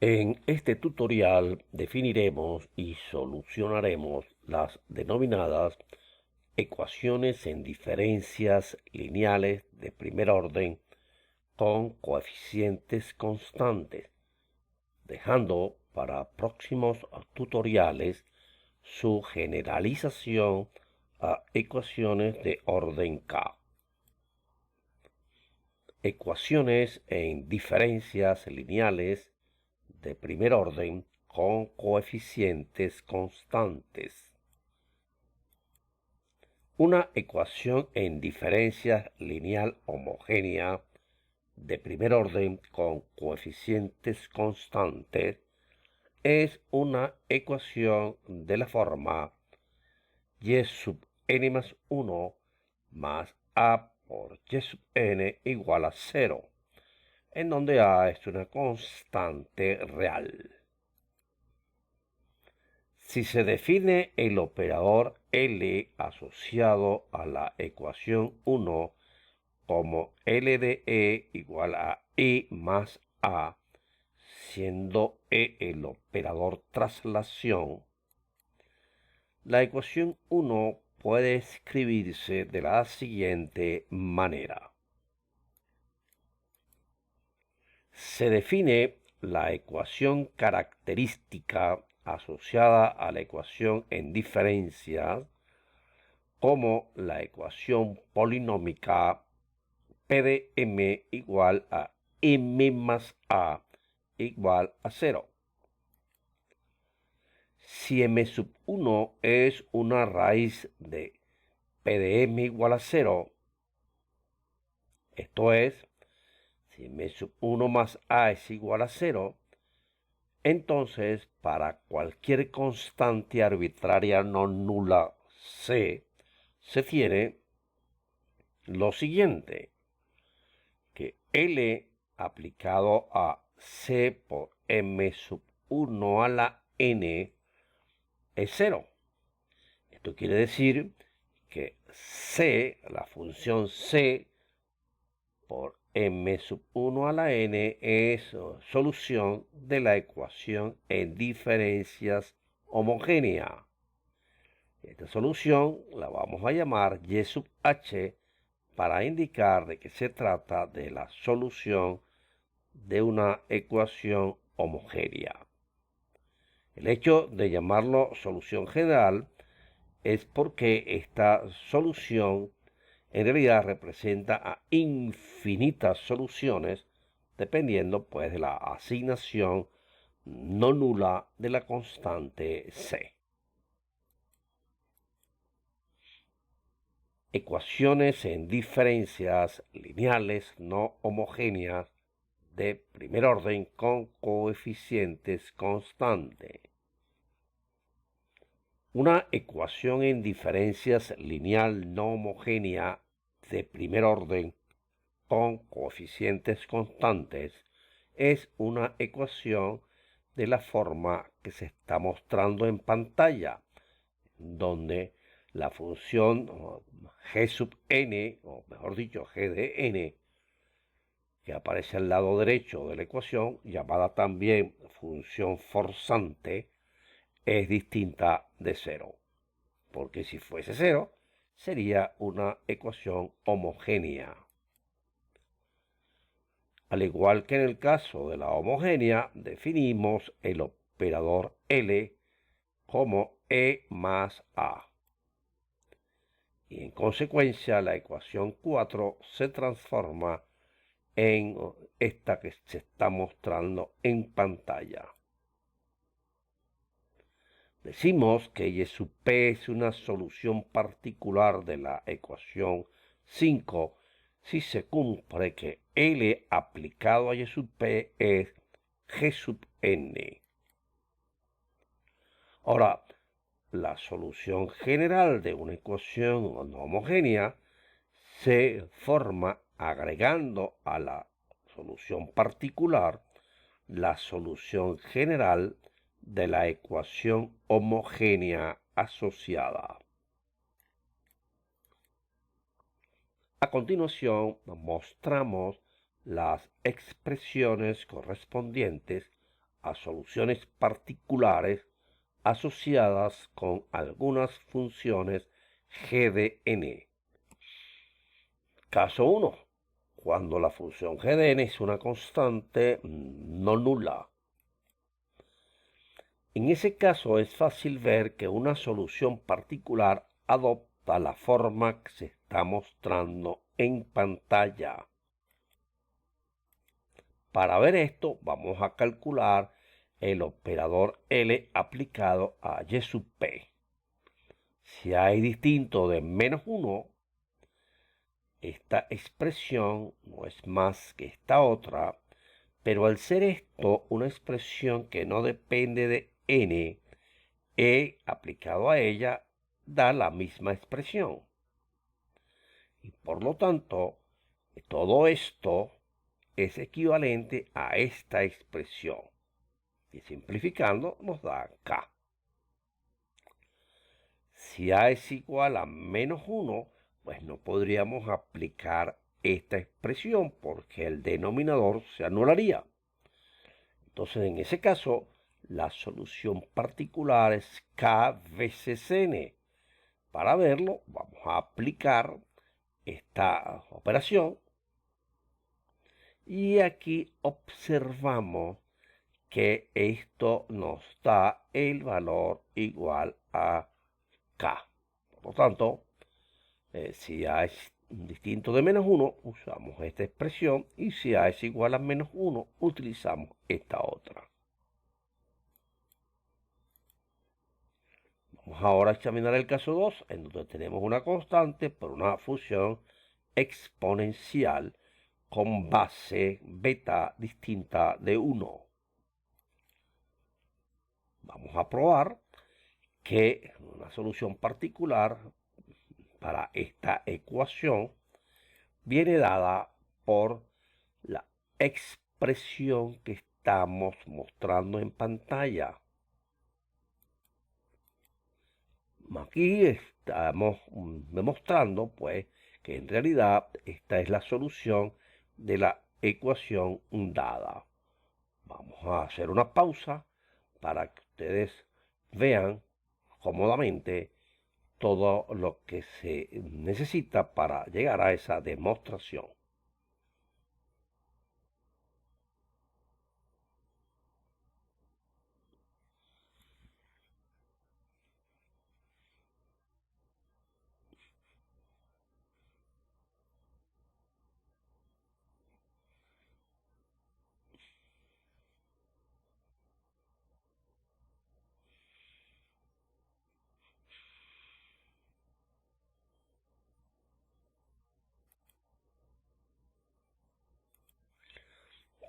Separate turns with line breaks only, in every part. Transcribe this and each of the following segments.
En este tutorial definiremos y solucionaremos las denominadas ecuaciones en diferencias lineales de primer orden con coeficientes constantes, dejando para próximos tutoriales su generalización a ecuaciones de orden K. Ecuaciones en diferencias lineales de primer orden con coeficientes constantes. Una ecuación en diferencia lineal homogénea de primer orden con coeficientes constantes es una ecuación de la forma y sub n más 1 más a por y sub n igual a 0, en donde a es una constante real. Si se define el operador L asociado a la ecuación 1 como L de E igual a E más A, siendo E el operador traslación, la ecuación 1 puede escribirse de la siguiente manera. Se define la ecuación característica asociada a la ecuación en diferencias como la ecuación polinómica P de m igual a m más a igual a 0. Si m sub 1 es una raíz de P de m igual a 0, esto es, si m sub 1 más a es igual a 0, entonces para cualquier constante arbitraria no nula c, se tiene lo siguiente, que L aplicado a c por m sub 1 a la n es 0. Esto quiere decir que c, la función c por m sub 1 a la n es solución de la ecuación en diferencias homogénea. Esta solución la vamos a llamar y sub h para indicar de que se trata de la solución de una ecuación homogénea. El hecho de llamarlo solución general es porque esta solución en realidad representa a infinitas soluciones dependiendo pues de la asignación no nula de la constante c. Ecuaciones en diferencias lineales no homogéneas de primer orden con coeficientes constantes. Una ecuación en diferencias lineal no homogénea de primer orden con coeficientes constantes es una ecuación de la forma que se está mostrando en pantalla, donde la función g sub n, o mejor dicho, g de n, que aparece al lado derecho de la ecuación, llamada también función forzante, es distinta de 0, porque si fuese 0, sería una ecuación homogénea. Al igual que en el caso de la homogénea, definimos el operador L como E más A. Y en consecuencia, la ecuación 4 se transforma en esta que se está mostrando en pantalla. Decimos que y sub p es una solución particular de la ecuación 5 si se cumple que L aplicado a y sub p es g sub n. Ahora, la solución general de una ecuación no homogénea se forma agregando a la solución particular la solución general de la ecuación homogénea asociada. A continuación, mostramos las expresiones correspondientes a soluciones particulares asociadas con algunas funciones g de n. Caso 1. Cuando la función g de n es una constante no nula. En ese caso es fácil ver que una solución particular adopta la forma que se está mostrando en pantalla. Para ver esto, vamos a calcular el operador L aplicado a y sub p. Si a es distinto de -1, esta expresión no es más que esta otra, pero al ser esto una expresión que no depende de n, e aplicado a ella da la misma expresión. Y por lo tanto, todo esto es equivalente a esta expresión. Y simplificando nos da k. Si a es igual a -1, pues no podríamos aplicar esta expresión porque el denominador se anularía. Entonces, en ese caso, la solución particular es k veces n. Para verlo, vamos a aplicar esta operación. Y aquí observamos que esto nos da el valor igual a k. Por lo tanto, si a es distinto de -1, usamos esta expresión, y si a es igual a -1, utilizamos esta otra. Vamos ahora a examinar el caso 2, en donde tenemos una constante por una función exponencial con base beta distinta de 1. Vamos a probar que una solución particular para esta ecuación viene dada por la expresión que estamos mostrando en pantalla. Aquí estamos demostrando, pues, que en realidad esta es la solución de la ecuación dada. Vamos a hacer una pausa para que ustedes vean cómodamente todo lo que se necesita para llegar a esa demostración.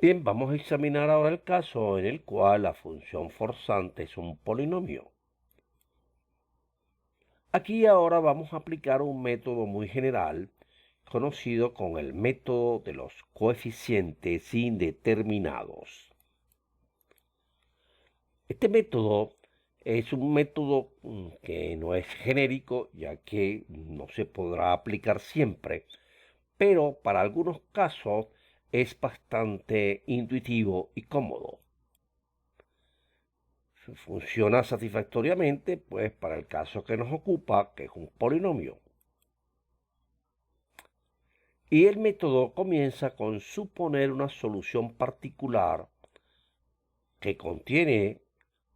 Bien, vamos a examinar ahora el caso en el cual la función forzante es un polinomio. Aquí ahora vamos a aplicar un método muy general conocido como el método de los coeficientes indeterminados. Este método es un método que no es genérico, ya que no se podrá aplicar siempre, pero para algunos casos es bastante intuitivo y cómodo. Funciona satisfactoriamente, pues, para el caso que nos ocupa, que es un polinomio. Y el método comienza con suponer una solución particular que contiene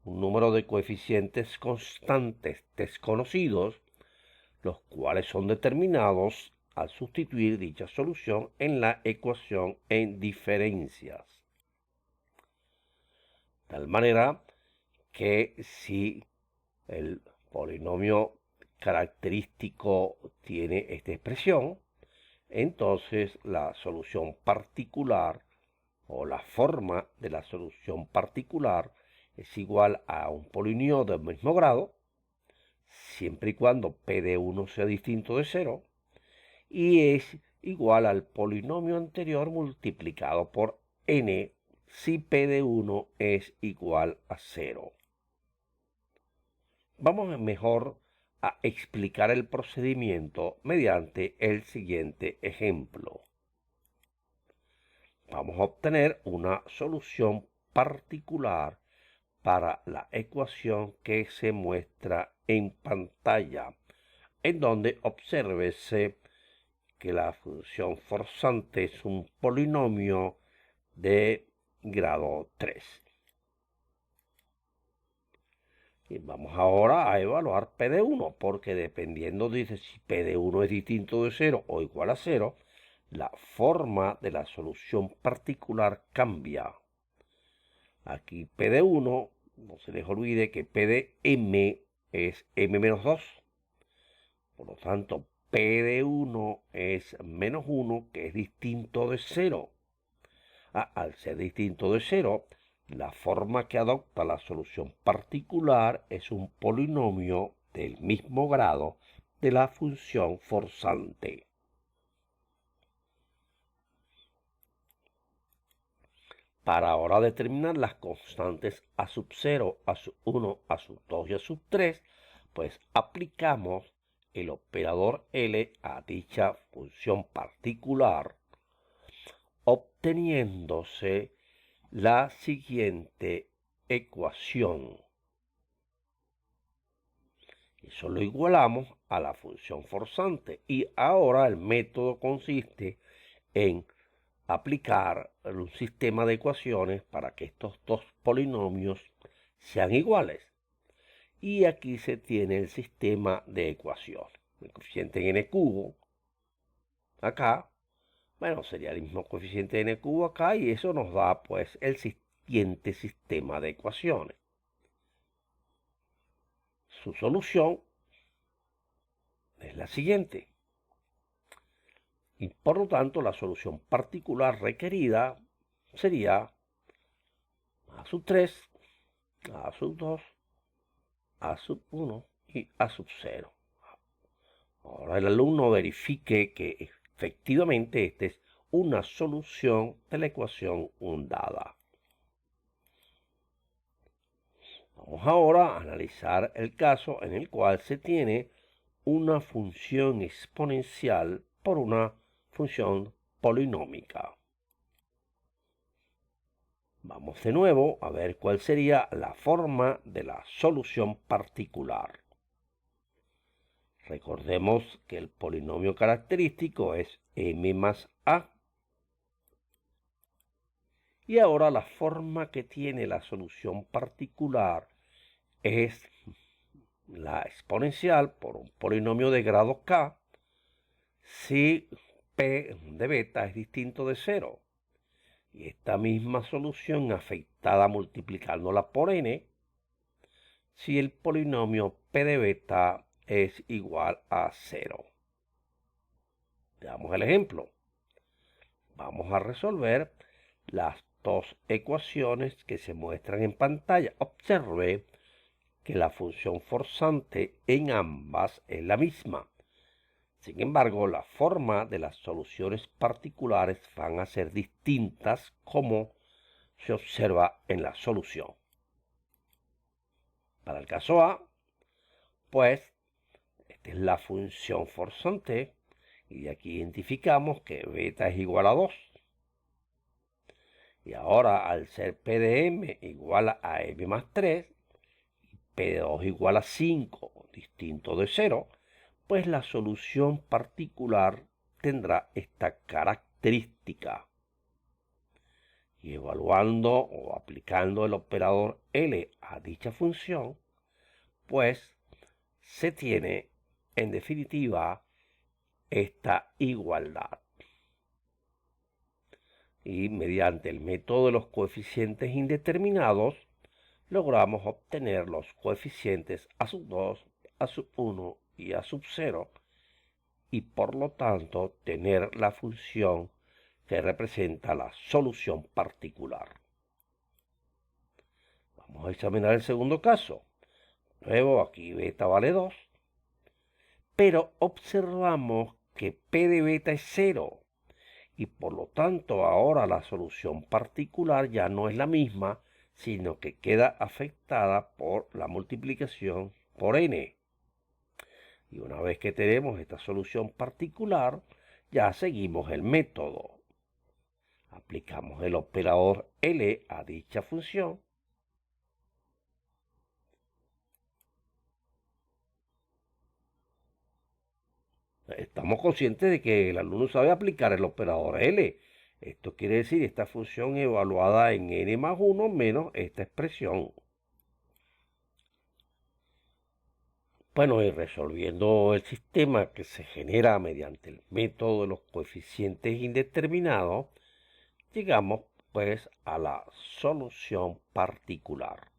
un número de coeficientes constantes desconocidos, los cuales son determinados al sustituir dicha solución en la ecuación en diferencias. De tal manera que si el polinomio característico tiene esta expresión, entonces la solución particular o la forma de la solución particular es igual a un polinomio del mismo grado, siempre y cuando p de 1 sea distinto de 0, y es igual al polinomio anterior multiplicado por n si p de 1 es igual a 0. Vamos mejor a explicar el procedimiento mediante el siguiente ejemplo. Vamos a obtener una solución particular para la ecuación que se muestra en pantalla, en donde obsérvese que la función forzante es un polinomio de grado 3. Y vamos ahora a evaluar P de 1, porque dependiendo, dice, si P de 1 es distinto de 0 o igual a 0, la forma de la solución particular cambia. Aquí P de 1, no se les olvide que P de M es M menos 2. Por lo tanto, P de 1 es menos 1, que es distinto de 0. Al ser distinto de 0, la forma que adopta la solución particular es un polinomio del mismo grado de la función forzante. Para ahora determinar las constantes a sub 0, a sub 1, a sub 2 y a sub 3, pues aplicamos el operador L a dicha función particular, obteniéndose la siguiente ecuación. Eso lo igualamos a la función forzante y ahora el método consiste en aplicar un sistema de ecuaciones para que estos dos polinomios sean iguales. Y aquí se tiene el sistema de ecuaciones. El coeficiente en n cubo acá, bueno, sería el mismo coeficiente de n cubo acá, y eso nos da pues el siguiente sistema de ecuaciones. Su solución es la siguiente. Y por lo tanto, la solución particular requerida sería a sub 3, a sub 2, a sub 1 y a sub 0. Ahora el alumno verifique que efectivamente esta es una solución de la ecuación dada. Vamos ahora a analizar el caso en el cual se tiene una función exponencial por una función polinómica. Vamos de nuevo a ver cuál sería la forma de la solución particular. Recordemos que el polinomio característico es m más a. Y ahora la forma que tiene la solución particular es la exponencial por un polinomio de grado k si p de beta es distinto de 0. Y esta misma solución afectada multiplicándola por n si el polinomio p de beta es igual a 0. Veamos el ejemplo. Vamos a resolver las dos ecuaciones que se muestran en pantalla. Observe que la función forzante en ambas es la misma. Sin embargo, la forma de las soluciones particulares van a ser distintas, como se observa en la solución. Para el caso A, pues, esta es la función forzante, y aquí identificamos que beta es igual a 2. Y ahora, al ser P de M igual a M más 3, y P de 2 igual a 5, distinto de 0, pues la solución particular tendrá esta característica. Y evaluando o aplicando el operador L a dicha función, pues se tiene en definitiva esta igualdad. Y mediante el método de los coeficientes indeterminados, logramos obtener los coeficientes a sub 2, a sub 1 y a sub 0, y por lo tanto tener la función que representa la solución particular. Vamos a examinar el segundo caso. Luego aquí beta vale 2, pero observamos que P de beta es 0, y por lo tanto ahora la solución particular ya no es la misma, sino que queda afectada por la multiplicación por n. Y una vez que tenemos esta solución particular, ya seguimos el método. Aplicamos el operador L a dicha función. Estamos conscientes de que el alumno sabe aplicar el operador L. Esto quiere decir esta función evaluada en n más 1 menos esta expresión. Bueno, y resolviendo el sistema que se genera mediante el método de los coeficientes indeterminados, llegamos pues a la solución particular.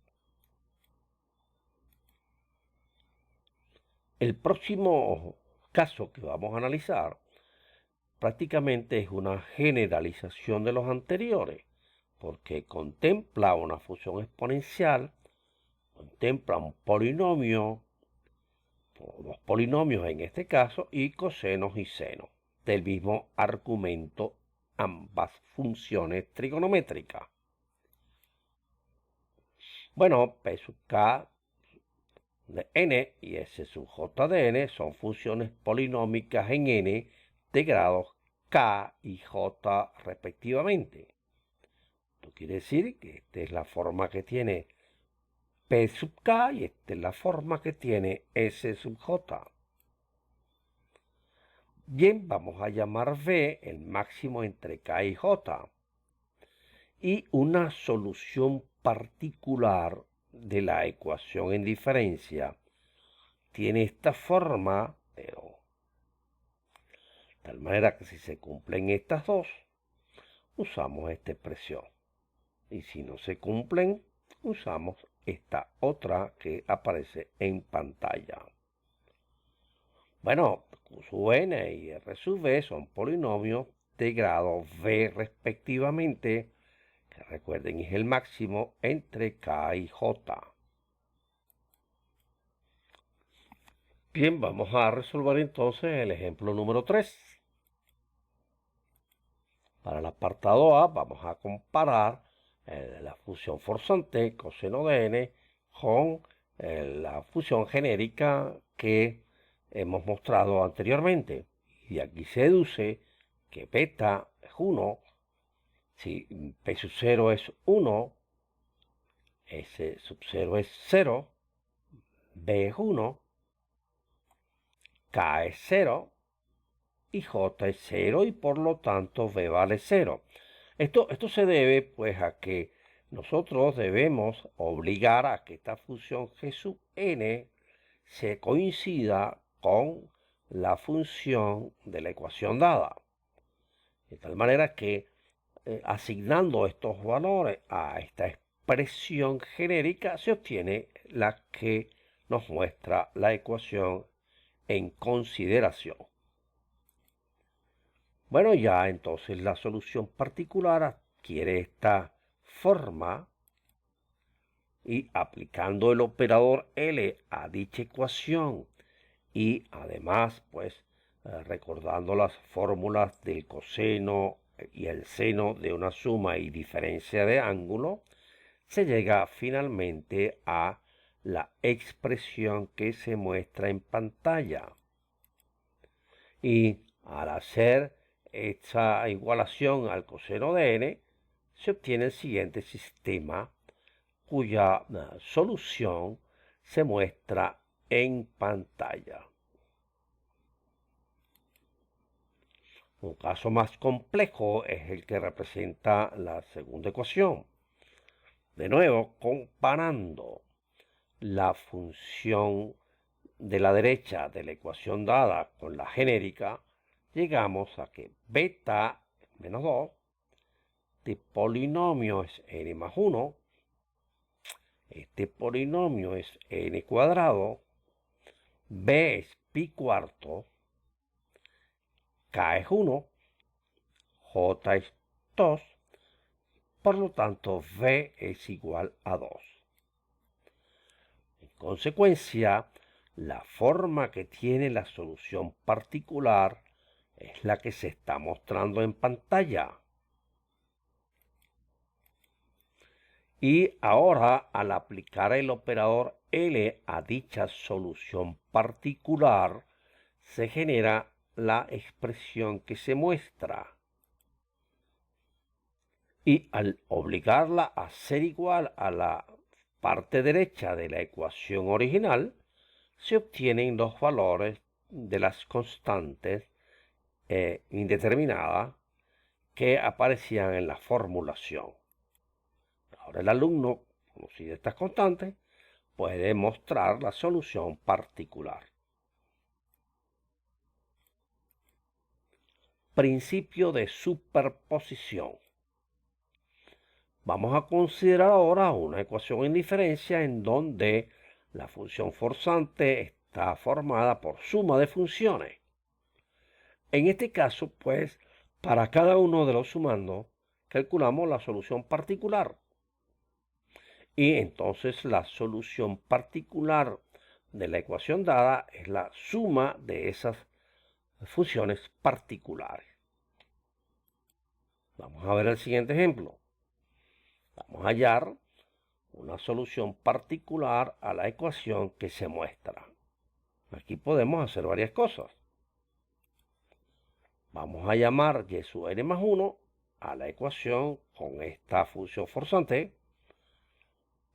El próximo caso que vamos a analizar prácticamente es una generalización de los anteriores, porque contempla una función exponencial, contempla un polinomio, o dos polinomios en este caso, y cosenos y senos del mismo argumento, ambas funciones trigonométricas. Bueno, P sub k de n y S sub j de n son funciones polinómicas en n de grados k y j respectivamente. Esto quiere decir que esta es la forma que tiene P sub k y esta es la forma que tiene S sub j. Bien, vamos a llamar V el máximo entre k y j. Y una solución particular de la ecuación en diferencia tiene esta forma, pero de tal manera que si se cumplen estas dos, usamos esta expresión. Y si no se cumplen, usamos esta otra que aparece en pantalla. Bueno, Q sub n y R sub v son polinomios de grado v respectivamente, que recuerden es el máximo entre k y j. Bien, vamos a resolver entonces el ejemplo número 3. Para el apartado A vamos a comparar la función forzante coseno de n con la función genérica que hemos mostrado anteriormente. Y aquí se deduce que beta es 1, si p sub 0 es 1, s sub 0 es 0, b es 1, k es 0, y j es 0 y por lo tanto v vale 0. Esto se debe pues a que nosotros debemos obligar a que esta función g sub n se coincida con la función de la ecuación dada. De tal manera que asignando estos valores a esta expresión genérica se obtiene la que nos muestra la ecuación en consideración. Bueno, ya entonces la solución particular adquiere esta forma y aplicando el operador L a dicha ecuación y además pues recordando las fórmulas del coseno y el seno de una suma y diferencia de ángulo, se llega finalmente a la expresión que se muestra en pantalla. Y al hacer esta igualación al coseno de n, se obtiene el siguiente sistema cuya solución se muestra en pantalla. Un caso más complejo es el que representa la segunda ecuación. De nuevo, comparando la función de la derecha de la ecuación dada con la genérica, llegamos a que beta menos 2 de polinomio es n más 1, este polinomio es n cuadrado, b es pi cuarto, k es 1, j es 2, por lo tanto v es igual a 2. En consecuencia, la forma que tiene la solución particular es la que se está mostrando en pantalla. Y ahora, al aplicar el operador L a dicha solución particular, se genera la expresión que se muestra. Y al obligarla a ser igual a la parte derecha de la ecuación original, se obtienen los valores de las constantes indeterminadas que aparecían en la formulación. Ahora el alumno, conocido estas constantes, puede mostrar la solución particular. Principio de superposición. Vamos a considerar ahora una ecuación en diferencia en donde la función forzante está formada por suma de funciones. En este caso, pues, para cada uno de los sumandos, calculamos la solución particular. Y entonces la solución particular de la ecuación dada es la suma de esas funciones particulares. Vamos a ver el siguiente ejemplo. Vamos a hallar una solución particular a la ecuación que se muestra. Aquí podemos hacer varias cosas. Vamos a llamar y sub n más 1 a la ecuación con esta función forzante,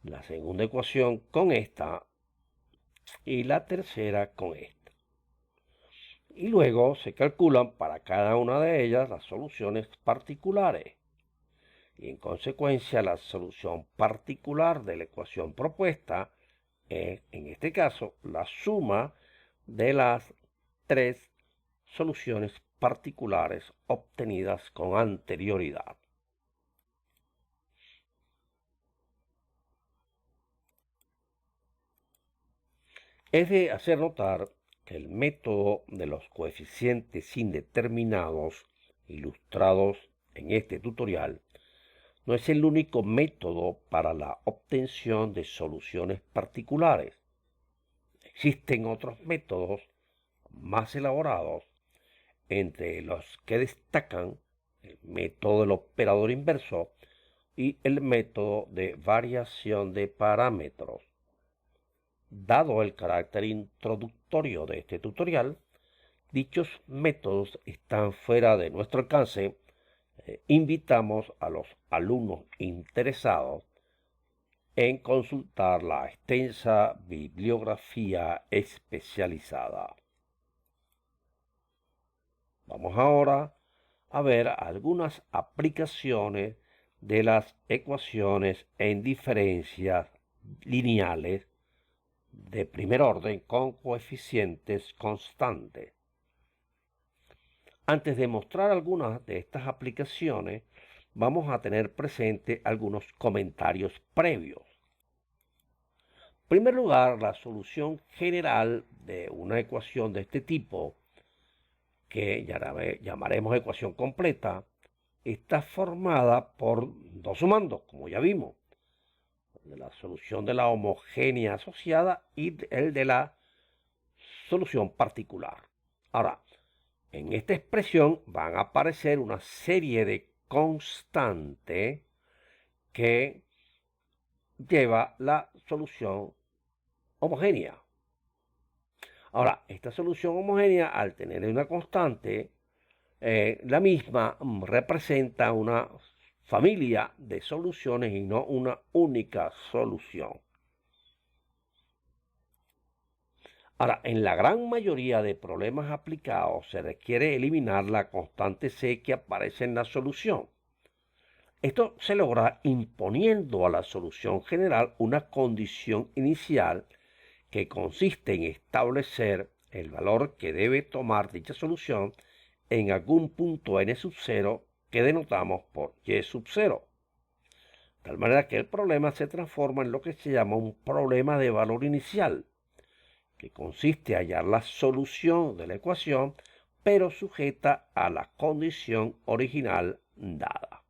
la segunda ecuación con esta y la tercera con esta. Y luego se calculan para cada una de ellas las soluciones particulares. Y en consecuencia la solución particular de la ecuación propuesta es, en este caso, la suma de las tres soluciones particulares obtenidas con anterioridad. Es de hacer notar que el método de los coeficientes indeterminados ilustrados en este tutorial no es el único método para la obtención de soluciones particulares. Existen otros métodos más elaborados, entre los que destacan el método del operador inverso y el método de variación de parámetros. Dado el carácter introductorio de este tutorial, dichos métodos están fuera de nuestro alcance. Invitamos a los alumnos interesados en consultar la extensa bibliografía especializada. Vamos ahora a ver algunas aplicaciones de las ecuaciones en diferencias lineales de primer orden con coeficientes constantes. Antes de mostrar algunas de estas aplicaciones, vamos a tener presente algunos comentarios previos. En primer lugar, la solución general de una ecuación de este tipo, que llamaremos ecuación completa, está formada por dos sumandos, como ya vimos, de la solución de la homogénea asociada y el de la solución particular. Ahora, en esta expresión van a aparecer una serie de constantes que lleva la solución homogénea. Ahora, esta solución homogénea, al tener una constante, la misma representa una familia de soluciones y no una única solución. Ahora, en la gran mayoría de problemas aplicados se requiere eliminar la constante C que aparece en la solución. Esto se logra imponiendo a la solución general una condición inicial que consiste en establecer el valor que debe tomar dicha solución en algún punto n sub 0 que denotamos por y sub 0. De tal manera que el problema se transforma en lo que se llama un problema de valor inicial, que consiste en hallar la solución de la ecuación, pero sujeta a la condición original dada.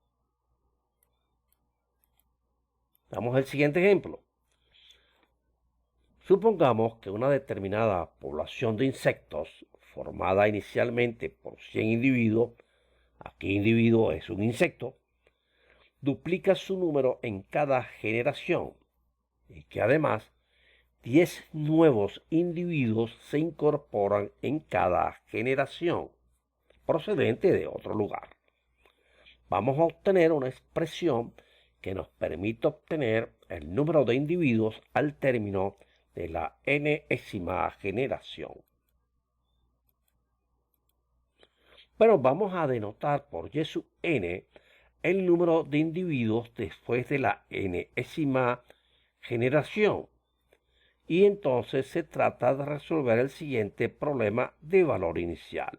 Damos el siguiente ejemplo. Supongamos que una determinada población de insectos, formada inicialmente por 100 individuos, aquí individuo es un insecto, duplica su número en cada generación y que además 10 nuevos individuos se incorporan en cada generación, procedente de otro lugar. vamos a obtener una expresión que nos permite obtener el número de individuos al término de la enésima generación. Bueno, vamos a denotar por y sub n el número de individuos después de la enésima generación. Y entonces se trata de resolver el siguiente problema de valor inicial.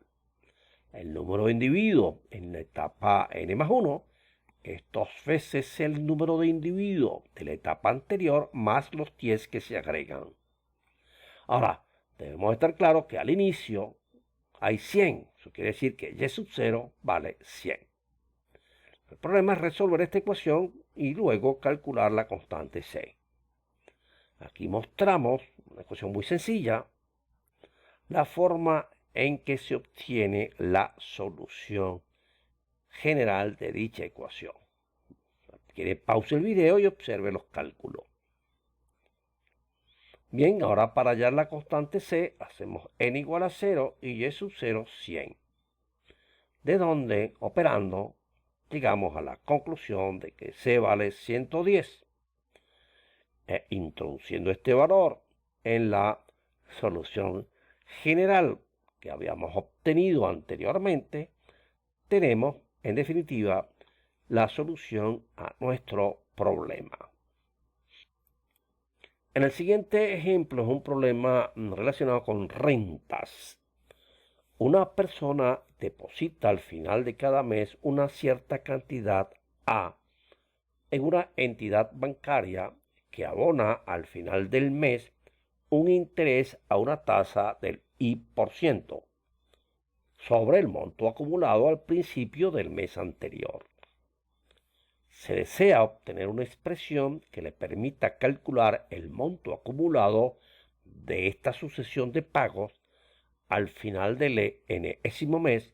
El número de individuos en la etapa n+1 es 2 veces el número de individuos de la etapa anterior más los 10 que se agregan. Ahora, debemos estar claros que al inicio hay 100. Eso quiere decir que y sub 0 vale 100. El problema es resolver esta ecuación y luego calcular la constante c. Aquí mostramos una ecuación muy sencilla, la forma en que se obtiene la solución general de dicha ecuación. Quiere pause el video y observe los cálculos. Bien, ahora para hallar la constante c, hacemos n igual a 0 y y sub 0 100. De donde, operando, llegamos a la conclusión de que c vale 110. Introduciendo este valor en la solución general que habíamos obtenido anteriormente, tenemos, en definitiva, la solución a nuestro problema. En el siguiente ejemplo es un problema relacionado con rentas. Una persona deposita al final de cada mes una cierta cantidad A en una entidad bancaria que abona al final del mes un interés a una tasa del I% sobre el monto acumulado al principio del mes anterior. Se desea obtener una expresión que le permita calcular el monto acumulado de esta sucesión de pagos al final del enésimo mes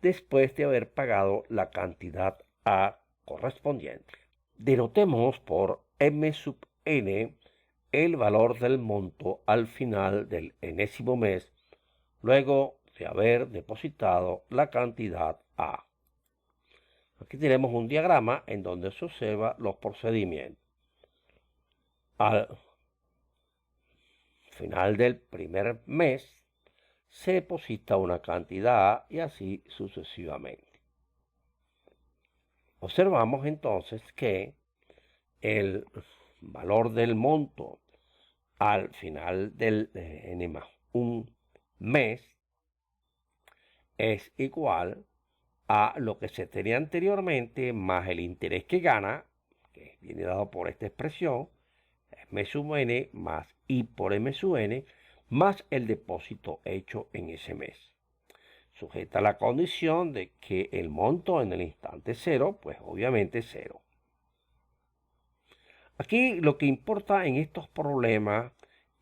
después de haber pagado la cantidad A correspondiente. Denotemos por m sub n el valor del monto al final del enésimo mes luego de haber depositado la cantidad A. Aquí tenemos un diagrama en donde se observa los procedimientos. Al final del primer mes se deposita una cantidad A y así sucesivamente. Observamos entonces que el valor del monto al final del n+1 mes es igual a lo que se tenía anteriormente más el interés que gana, que viene dado por esta expresión, m sub n más i por m sub n, más el depósito hecho en ese mes. Sujeta a la condición de que el monto en el instante cero, pues obviamente cero. Aquí lo que importa en estos problemas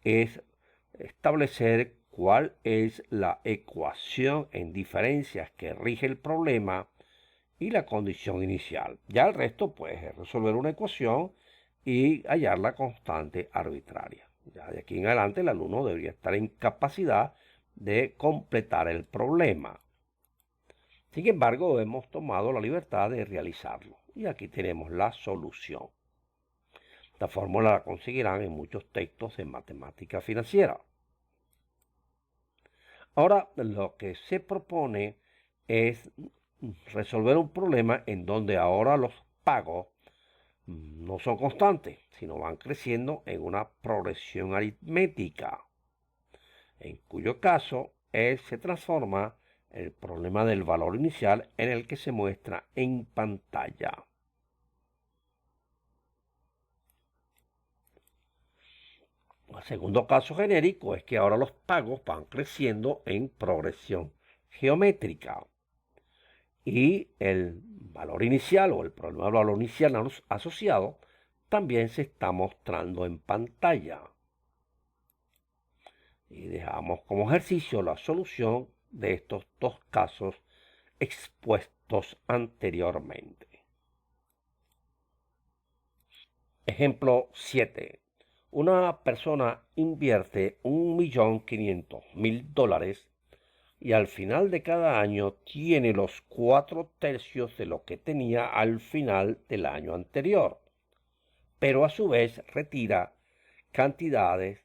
es establecer cuál es la ecuación en diferencias que rige el problema y la condición inicial. Ya el resto, pues, es resolver una ecuación y hallar la constante arbitraria. Ya de aquí en adelante el alumno debería estar en capacidad de completar el problema. Sin embargo, hemos tomado la libertad de realizarlo. Y aquí tenemos la solución. Esta fórmula la conseguirán en muchos textos de matemática financiera. Ahora, lo que se propone es resolver un problema en donde ahora los pagos no son constantes, sino van creciendo en una progresión aritmética, en cuyo caso se transforma el problema del valor inicial en el que se muestra en pantalla. El segundo caso genérico es que ahora los pagos van creciendo en progresión geométrica y el valor inicial o el problema del valor inicial asociado también se está mostrando en pantalla. Y dejamos como ejercicio la solución de estos dos casos expuestos anteriormente. Ejemplo 7. Una persona invierte $1.500.000 y al final de cada año tiene los 4/3 de lo que tenía al final del año anterior, pero a su vez retira cantidades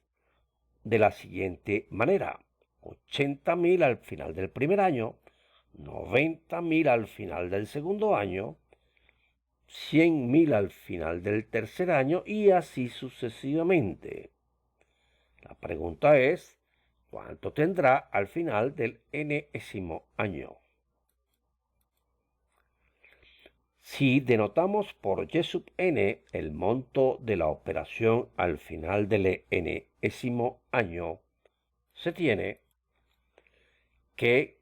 de la siguiente manera: 80.000 al final del primer año, 90.000 al final del segundo año, 100.000 al final del tercer año y así sucesivamente. La pregunta es, ¿cuánto tendrá al final del enésimo año? Si denotamos por y sub n el monto de la operación al final del enésimo año, se tiene que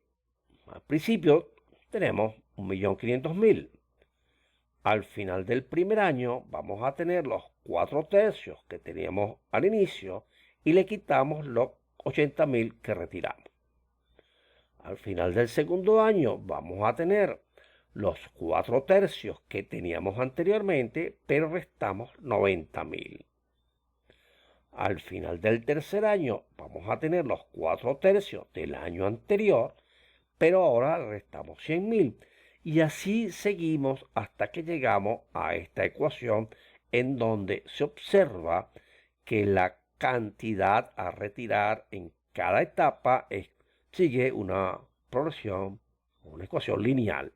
al principio tenemos 1.500.000. Al final del primer año vamos a tener los 4/3 que teníamos al inicio y le quitamos los 80.000 que retiramos. Al final del segundo año vamos a tener los 4/3 que teníamos anteriormente, pero restamos 90.000. Al final del tercer año vamos a tener los 4/3 del año anterior, pero ahora restamos 100.000. Y así seguimos hasta que llegamos a esta ecuación en donde se observa que la cantidad a retirar en cada etapa sigue una progresión, una ecuación lineal.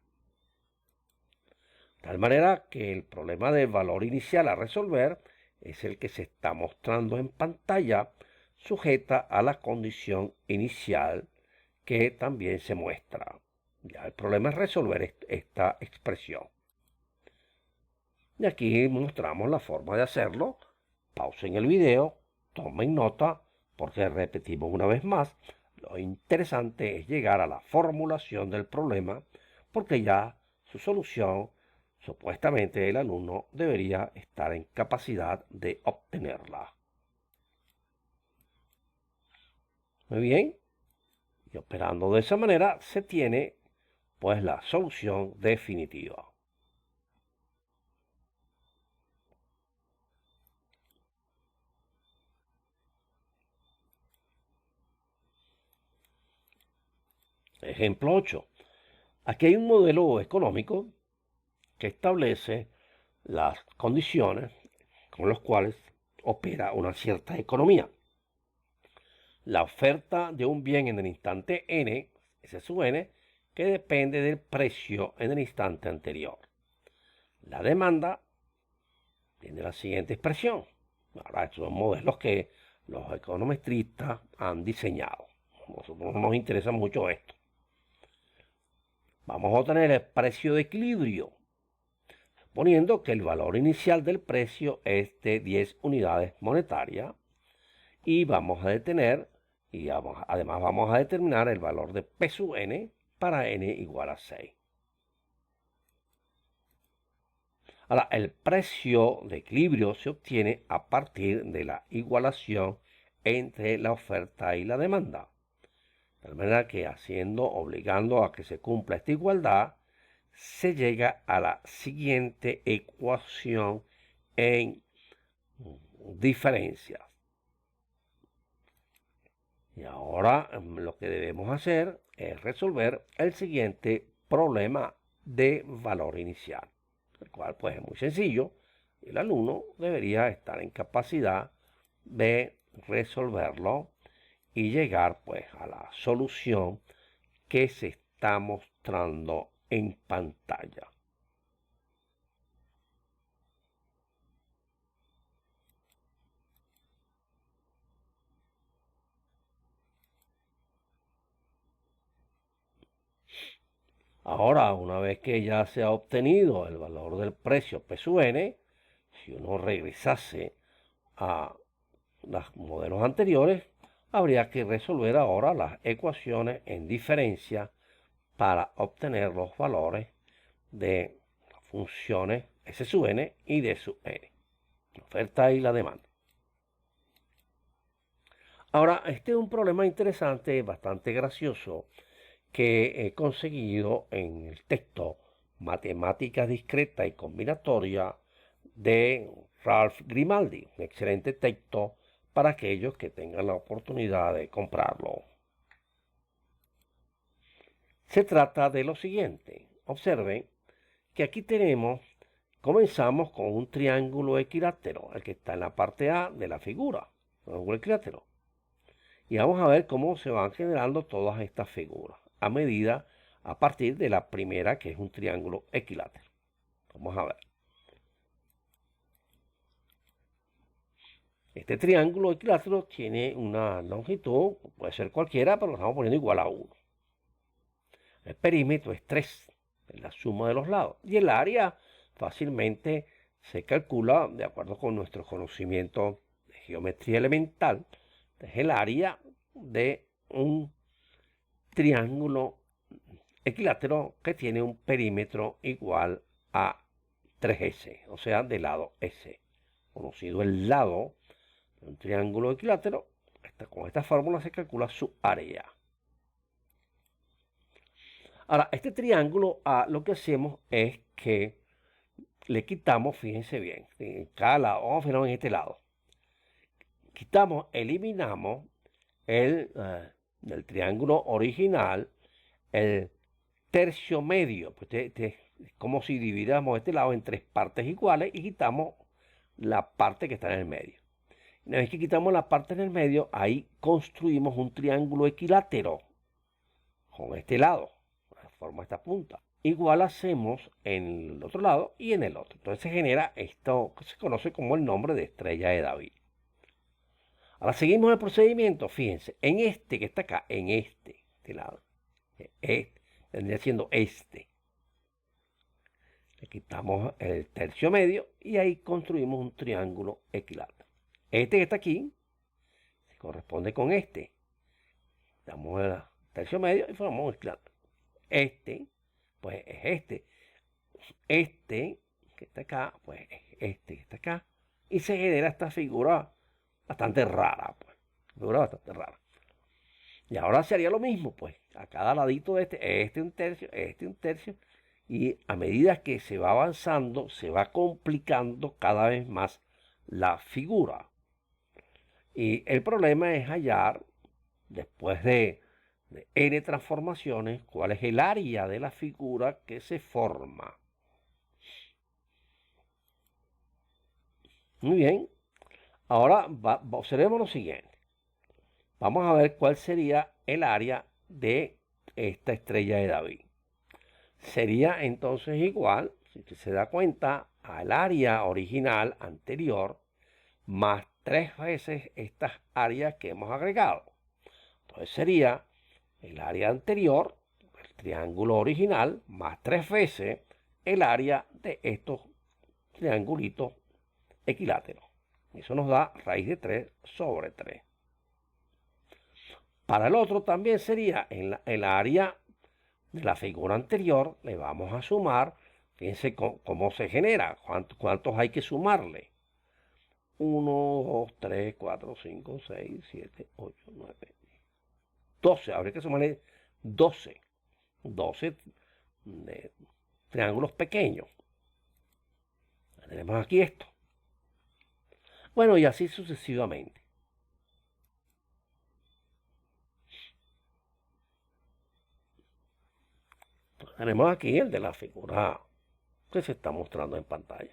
De tal manera que el problema del valor inicial a resolver es el que se está mostrando en pantalla, sujeta a la condición inicial que también se muestra. Ya el problema es resolver esta expresión. Y aquí mostramos la forma de hacerlo. Pausen el video, tomen nota, porque repetimos una vez más, lo interesante es llegar a la formulación del problema, porque ya su solución, supuestamente el alumno debería estar en capacidad de obtenerla. Muy bien, y operando de esa manera se tiene pues la solución definitiva. Ejemplo 8. Aquí hay un modelo económico que establece las condiciones con las cuales opera una cierta economía. La oferta de un bien en el instante n, S sub n, que depende del precio en el instante anterior. La demanda tiene la siguiente expresión. Ahora, estos son modelos que los econometristas han diseñado. A nosotros no nos interesa mucho esto. Vamos a obtener el precio de equilibrio, suponiendo que el valor inicial del precio es de 10 unidades monetarias, y vamos a detener, y además vamos a determinar el valor de P sub n para n igual a 6. Ahora, el precio de equilibrio se obtiene a partir de la igualación entre la oferta y la demanda. De manera que obligando a que se cumpla esta igualdad, se llega a la siguiente ecuación en diferencias. Y ahora lo que debemos hacer es resolver el siguiente problema de valor inicial, el cual pues es muy sencillo. El alumno debería estar en capacidad de resolverlo y llegar pues a la solución que se está mostrando en pantalla. Ahora, una vez que ya se ha obtenido el valor del precio P sub n, si uno regresase a los modelos anteriores, habría que resolver ahora las ecuaciones en diferencia para obtener los valores de las funciones S sub n y D sub n, la oferta y la demanda. Ahora, este es un problema interesante, bastante gracioso, que he conseguido en el texto Matemáticas Discreta y Combinatoria de Ralph Grimaldi, un excelente texto para aquellos que tengan la oportunidad de comprarlo. Se trata de lo siguiente. Observen que aquí comenzamos con un triángulo equilátero, el que está en la parte A de la figura, triángulo equilátero. Y vamos a ver cómo se van generando todas estas figuras a partir de la primera, que es un triángulo equilátero. Vamos a ver. Este triángulo equilátero tiene una longitud, puede ser cualquiera, pero lo estamos poniendo igual a 1. El perímetro es 3, es la suma de los lados. Y el área fácilmente se calcula de acuerdo con nuestro conocimiento de geometría elemental. Es el área de un triángulo equilátero que tiene un perímetro igual a 3S, o sea, de lado S. Conocido el lado de un triángulo equilátero, con esta fórmula se calcula su área. Ahora, este triángulo lo que hacemos es que le quitamos, fíjense bien, en cada lado, vamos a fijarnos en este lado. Eliminamos del triángulo original el tercio medio. Pues es como si dividiéramos este lado en 3 partes iguales y quitamos la parte que está en el medio. Una vez que quitamos la parte en el medio, ahí construimos un triángulo equilátero con este lado, forma esta punta. Igual hacemos en el otro lado y en el otro. Entonces se genera esto que se conoce como el nombre de estrella de David. Ahora seguimos el procedimiento. Fíjense, en este que está acá, en este lado, vendría siendo este. Le quitamos el tercio medio y ahí construimos un triángulo equilátero. Este que está aquí se corresponde con este. Damos el tercio medio y formamos un equilátero. Este, pues es este. Este que está acá, pues es este que está acá. Y se genera esta figura bastante rara, pues. Figura bastante rara. Y ahora se haría lo mismo, pues. A cada ladito de este un tercio, este un tercio. Y a medida que se va avanzando, se va complicando cada vez más la figura. Y el problema es hallar, después de n transformaciones, cuál es el área de la figura que se forma. Muy bien. Ahora observemos lo siguiente. Vamos a ver cuál sería el área de esta estrella de David. Sería entonces igual, si usted se da cuenta, al área original anterior más 3 veces estas áreas que hemos agregado. Entonces sería el área anterior, el triángulo original, más 3 veces el área de estos triangulitos equiláteros. Eso nos da raíz de 3 sobre 3. Para el otro también sería en el área de la figura anterior, le vamos a sumar, fíjense cómo se genera, cuántos hay que sumarle. 1, 2, 3, 4, 5, 6, 7, 8, 9, 12. Habría que sumarle 12. 12 de triángulos pequeños. Tenemos aquí esto. Bueno, y así sucesivamente. Tenemos aquí el de la figura que se está mostrando en pantalla.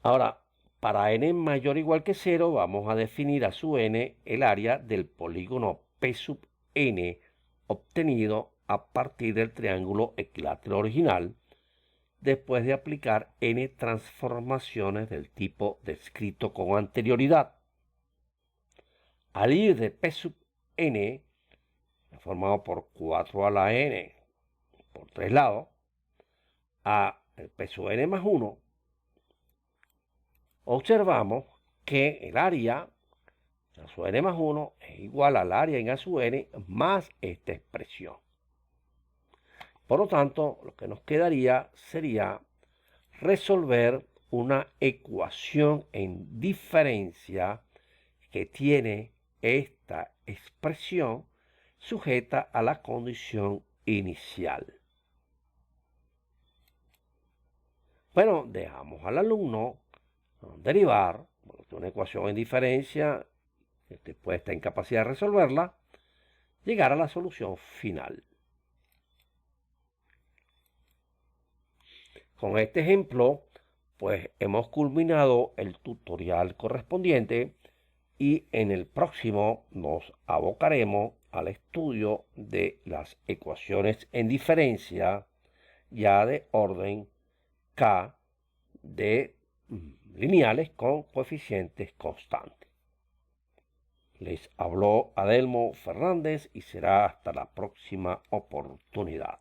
Ahora, para n mayor o igual que 0, vamos a definir a su n el área del polígono P sub n obtenido a partir del triángulo equilátero original, después de aplicar n transformaciones del tipo descrito con anterioridad. Al ir de P sub n, formado por 4 a la n por 3 lados, a el P sub n más 1, observamos que el área a su n más 1 es igual al área en a su n más esta expresión. Por lo tanto, lo que nos quedaría sería resolver una ecuación en diferencia que tiene esta expresión sujeta a la condición inicial. Bueno, dejamos al alumno derivar mediante una ecuación en diferencia, después de esta incapacidad de resolverla, llegar a la solución final. Con este ejemplo, pues hemos culminado el tutorial correspondiente y en el próximo nos abocaremos al estudio de las ecuaciones en diferencia ya de orden K de lineales con coeficientes constantes. Les habló Adelmo Fernández y será hasta la próxima oportunidad.